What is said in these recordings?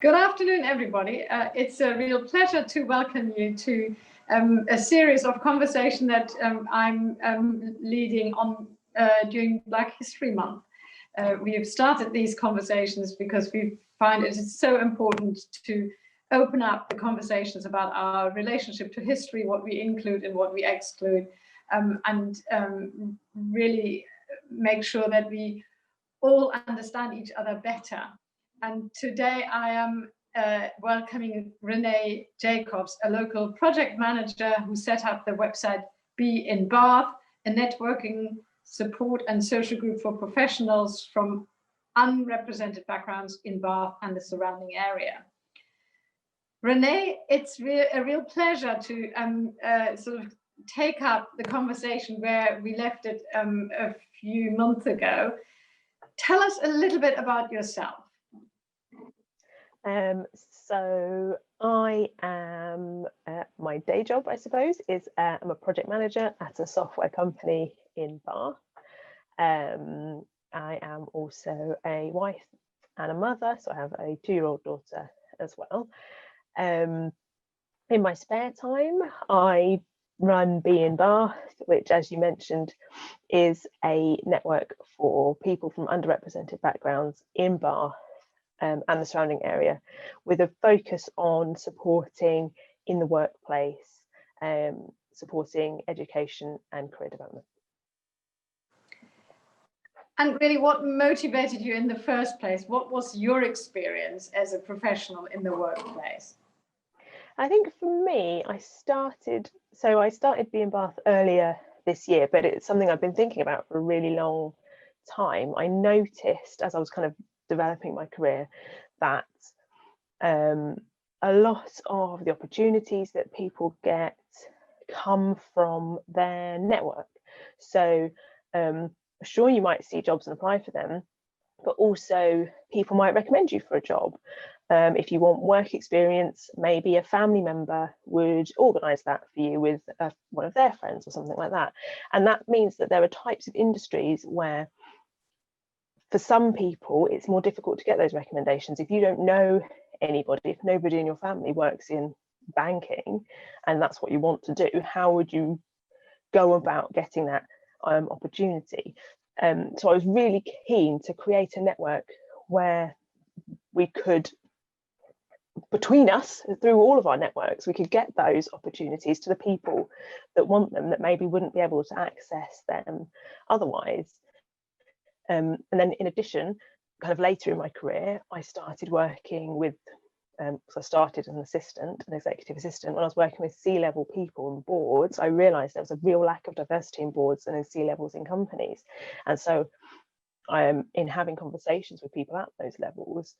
Good afternoon, everybody. It's a real pleasure to welcome you to a series of conversation that I'm leading on during Black History Month. We have started these conversations because we find it is so important to open up the conversations about our relationship to history, what we include and what we exclude, and really make sure that we all understand each other better. And today I am welcoming Renée Jacobs, a local project manager who set up the website Be in Bath, a networking support and social group for professionals from unrepresented backgrounds in Bath and the surrounding area. Renée, it's a real pleasure to sort of take up the conversation where we left it a few months ago. Tell us a little bit about yourself. So I am, my day job, I suppose, is I'm a project manager at a software company in Bath. I am also a wife and a mother, so I have a 2-year-old daughter as well. In my spare time, I run Be in Bath, which, as you mentioned, is a network for people from underrepresented backgrounds in Bath and the surrounding area, with a focus on supporting in the workplace, supporting education and career development. And really, what motivated you in the first place? What was your experience as a professional in the workplace? I think for me, I started Be in Bath earlier this year, but it's something I've been thinking about for a really long time. I noticed as I was kind of developing my career that a lot of the opportunities that people get come from their network. So sure, you might see jobs and apply for them, but also people might recommend you for a job. If you want work experience, maybe a family member would organise that for you with one of their friends or something like that. And that means that there are types of industries where for some people, it's more difficult to get those recommendations. If you don't know anybody, if nobody in your family works in banking and that's what you want to do, how would you go about getting that opportunity? So I was really keen to create a network where we could, between us, through all of our networks, we could get those opportunities to the people that want them, that maybe wouldn't be able to access them otherwise. And then in addition, kind of later in my career, I started working with, so I started as an executive assistant. When I was working with C-level people on boards, I realised there was a real lack of diversity in boards and in C-levels in companies. And so in having conversations with people at those levels,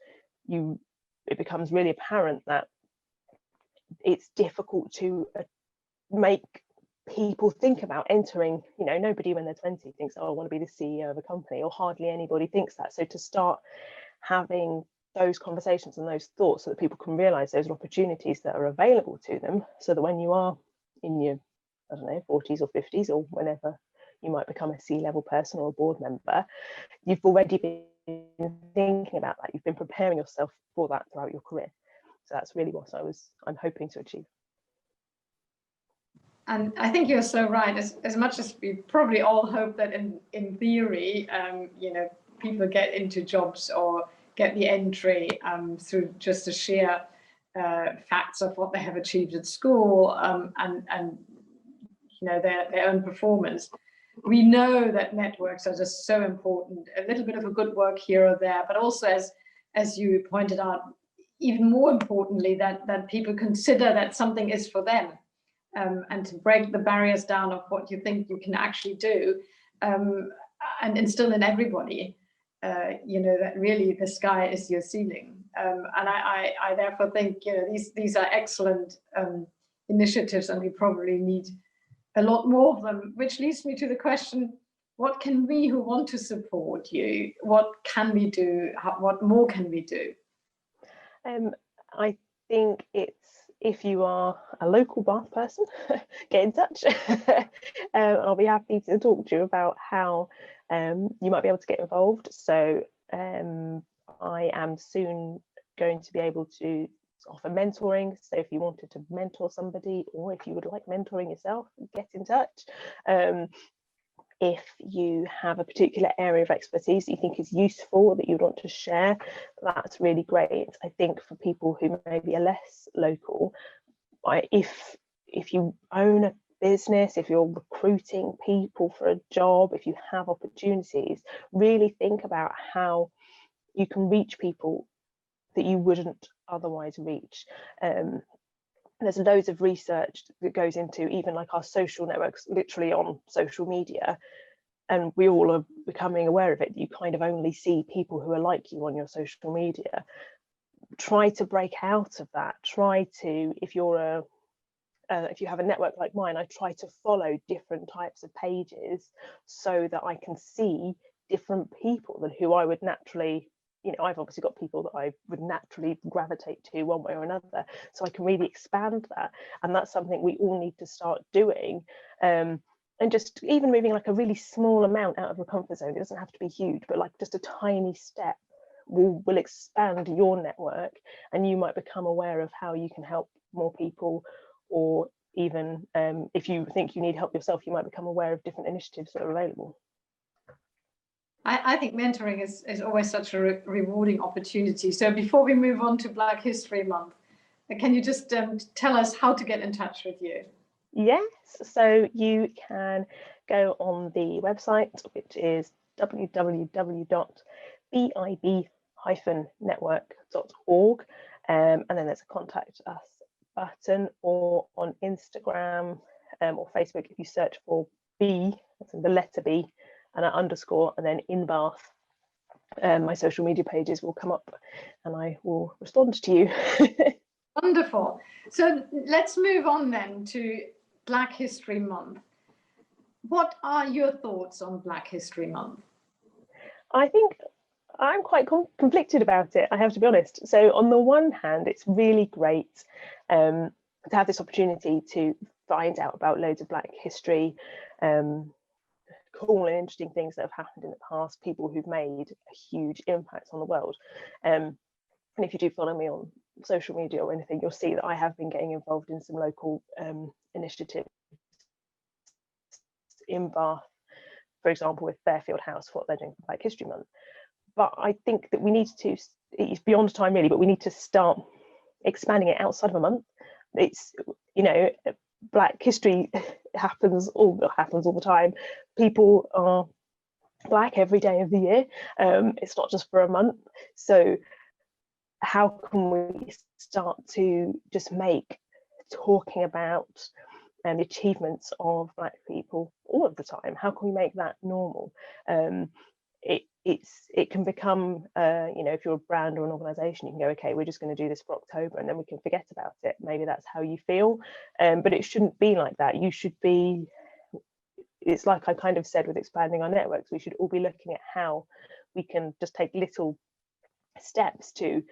it becomes really apparent that it's difficult to make people think about entering, nobody when they're 20 thinks, oh, I want to be the CEO of a company, or hardly anybody thinks that. So to start having those conversations and those thoughts so that people can realise those opportunities that are available to them, so that when you are in your, 40s or 50s or whenever you might become a C-level person or a board member, you've already been thinking about that. You've been preparing yourself for that throughout your career. So that's really what I'm hoping to achieve. And I think you're so right. As much as we probably all hope that in theory, people get into jobs or get the entry through just the sheer facts of what they have achieved at school and their own performance. We know that networks are just so important. A little bit of a good work here or there, but also as you pointed out, even more importantly, that people consider that something is for them. And to break the barriers down of what you think you can actually do, and instill in everybody, that really the sky is your ceiling. And I therefore think these are excellent initiatives, and we probably need a lot more of them. Which leads me to the question: what can we who want to support you? What can we do? What more can we do? I think it's, if you are a local Bath person, get in touch. I'll be happy to talk to you about how you might be able to get involved. So I am soon going to be able to offer mentoring. So if you wanted to mentor somebody, or if you would like mentoring yourself, get in touch. If you have a particular area of expertise that you think is useful, that you want to share, that's really great. I think for people who maybe are less local, if you own a business, if you're recruiting people for a job, if you have opportunities, really think about how you can reach people that you wouldn't otherwise reach. There's loads of research that goes into even like our social networks, literally on social media, and we all are becoming aware of it. You kind of only see people who are like you on your social media. Try to break out of that. Try to, if you have a network like mine, I try to follow different types of pages so that I can see different people than who I would naturally, I've obviously got people that I would naturally gravitate to one way or another, so I can really expand that. And that's something we all need to start doing, and just even moving like a really small amount out of your comfort zone. It doesn't have to be huge, but like just a tiny step will expand your network, and you might become aware of how you can help more people, or even if you think you need help yourself, you might become aware of different initiatives that are available. I think mentoring is always such a rewarding opportunity. So before we move on to Black History Month, can you just tell us how to get in touch with you? Yes, so you can go on the website, which is www.bib-network.org, and then there's a contact us button, or on Instagram or Facebook, if you search for B, that's the letter B, and an underscore, and then in Bath, my social media pages will come up and I will respond to you. Wonderful. So let's move on then to Black History Month. What are your thoughts on Black History Month? I think I'm quite conflicted about it, I have to be honest. So on the one hand, it's really great to have this opportunity to find out about loads of Black history, cool and interesting things that have happened in the past, people who've made a huge impact on the world. And if you do follow me on social media or anything, you'll see that I have been getting involved in some local initiatives in Bath, for example, with Fairfield House, what they're doing for Black History Month. But I think that we need to, it's beyond time really, but we need to start expanding it outside of a month. It's, Black history happens all the time. People are Black every day of the year. It's not just for a month. So how can we start to just make talking about the achievements of Black people all of the time? How can we make that normal? It can become, if you're a brand or an organization, you can go, okay, we're just going to do this for October and then we can forget about it. Maybe that's how you feel, but it shouldn't be like that. You should be, it's like I kind of said with expanding our networks, we should all be looking at how we can just take little steps to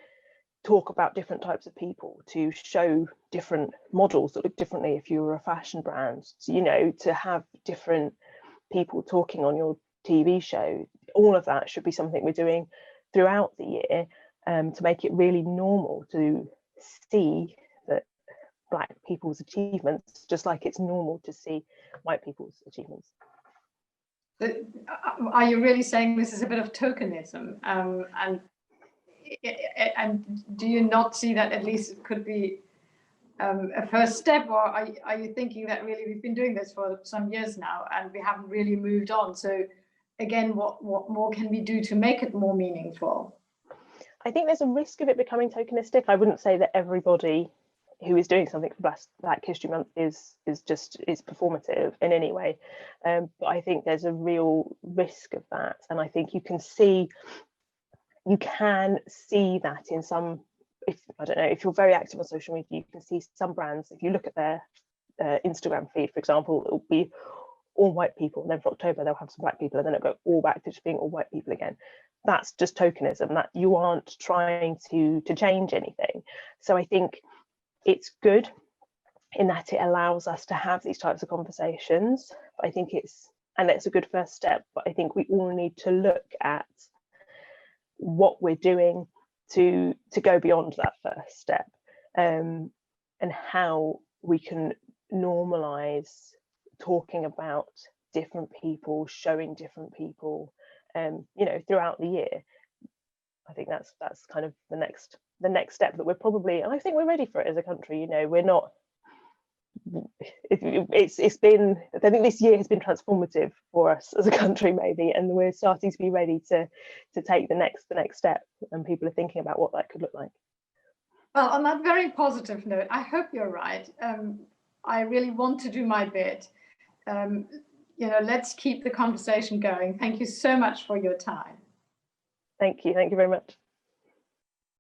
talk about different types of people, to show different models that look differently if you were a fashion brand, to have different people talking on your TV show. All of that should be something we're doing throughout the year, to make it really normal to see that Black people's achievements, just like it's normal to see white people's achievements. Are you really saying this is a bit of tokenism? And do you not see that at least it could be a first step, or are you thinking that really we've been doing this for some years now and we haven't really moved on? So again, what more can we do to make it more meaningful? I think there's a risk of it becoming tokenistic. I wouldn't say that everybody who is doing something for Black History Month is performative in any way, but I think there's a real risk of that, and I think you can see that in some, if you're very active on social media, you can see some brands, if you look at their Instagram feed, for example, it will be all white people, and then for October they'll have some Black people, and then it'll go all back to just being all white people again. That's just tokenism, that you aren't trying to change anything. So I think it's good in that it allows us to have these types of conversations. I think it's a good first step, but I think we all need to look at what we're doing to go beyond that first step, and how we can normalize talking about different people, showing different people, throughout the year. I think that's kind of the next step that we're probably, I think we're ready for it as a country. We're not, it's been, I think this year has been transformative for us as a country maybe, and we're starting to be ready to take the next step, and people are thinking about what that could look like. Well, on that very positive note, I hope you're right. I really want to do my bit. Let's keep the conversation going. Thank you so much for your time. Thank you very much.